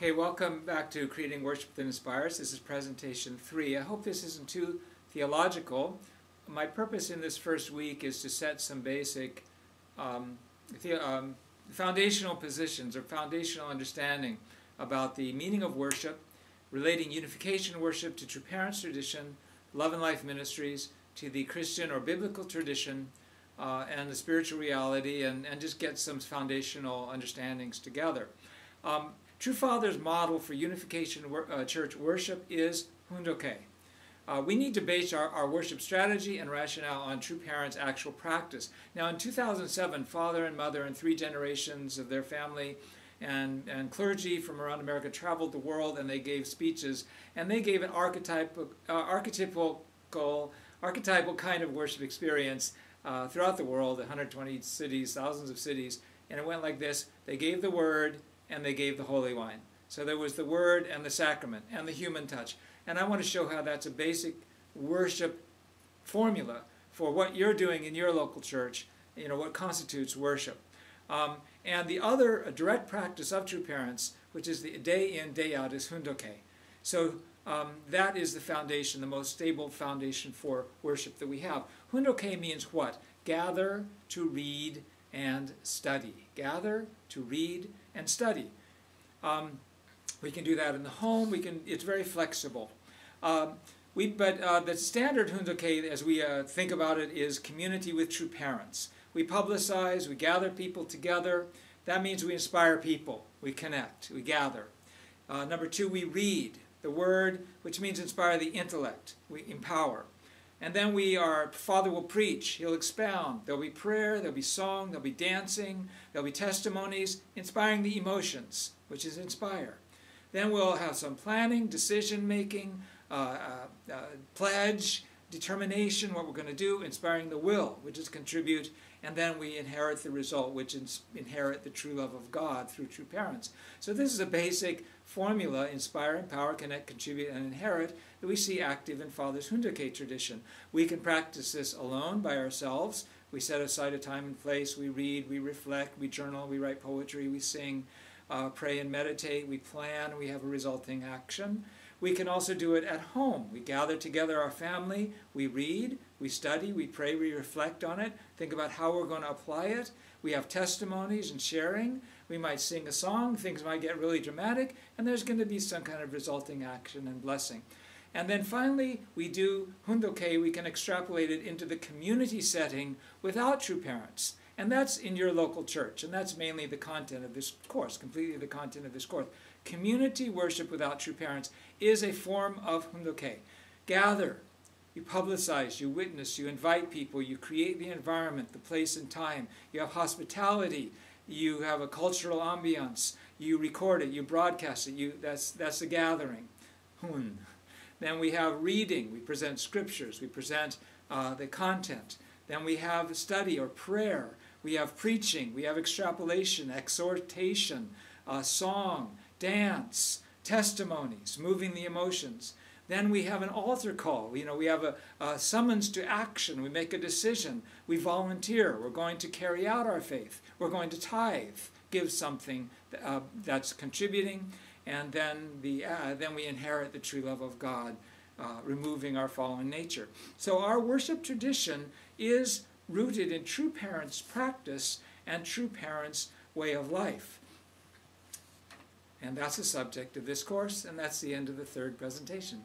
Okay, welcome back to Creating Worship That Inspires. This is presentation 3. I hope this isn't too theological. My purpose in this first week is to set some basic foundational positions or foundational understanding about the meaning of worship, relating unification worship to True Parents tradition, Love and Life Ministries, to the Christian or biblical tradition, and the spiritual reality, and just get some foundational understandings together. True Father's model for unification church worship is hundoke. We need to base our worship strategy and rationale on True Parents' actual practice. Now, in 2007, father and mother and 3 generations of their family and clergy from around America traveled the world, and they gave speeches, and they gave an archetypal kind of worship experience throughout the world, 120 cities, thousands of cities, and it went like this. They gave the Word, and they gave the Holy Wine. So there was the Word and the sacrament and the human touch. And I want to show how that's a basic worship formula for what you're doing in your local church, what constitutes worship. And the other direct practice of True Parents, which is the day in, day out, is hundoke. So that is the foundation, the most stable foundation for worship that we have. Hundoke means what? Gather to read and study. Gather to read and study. We can do that in the home. It's very flexible. But the standard hundoke, as we think about it, is community with True Parents. We publicize, we gather people together. That means we inspire people. We connect, we gather. Number 2, we read the Word, which means inspire the intellect. We empower. And then Father will preach, he'll expound. There'll be prayer, there'll be song, there'll be dancing, there'll be testimonies, inspiring the emotions, which is inspire. Then we'll have some planning, decision-making, pledge, determination, what we're going to do, inspiring the will, which is contribute, and then we inherit the result, which is inherit the true love of God through True Parents. So this is a basic formula: inspire, empower, connect, contribute, and inherit, that we see active in Father's hundoke tradition. We can practice this alone by ourselves. We set aside a time and place. We read, we reflect, we journal, we write poetry, we sing, pray and meditate, we plan, we have a resulting action. We can also do it at home. We gather together our family, we read, we study, we pray, we reflect on it, think about how we're going to apply it. We have testimonies and sharing. We might sing a song, things might get really dramatic, and there's going to be some kind of resulting action and blessing. And then finally, we do hundoke. We can extrapolate it into the community setting without True Parents. And that's in your local church, and that's mainly the content of this course, completely the content of this course. Community worship without True Parents is a form of hundoke. Gather, you publicize, you witness, you invite people, you create the environment, the place and time. You have hospitality, you have a cultural ambiance, you record it, you broadcast it, that's the gathering. Hun. Then we have reading, we present scriptures, we present the content. Then we have study or prayer. We have preaching, we have extrapolation, exhortation, song, dance, testimonies, moving the emotions. Then we have an altar call. We have a summons to action. We make a decision. We volunteer. We're going to carry out our faith. We're going to tithe, give something that's contributing, and then we inherit the true love of God, removing our fallen nature. So our worship tradition is rooted in True Parents' practice and True Parents' way of life. And that's the subject of this course, and that's the end of the 3rd presentation.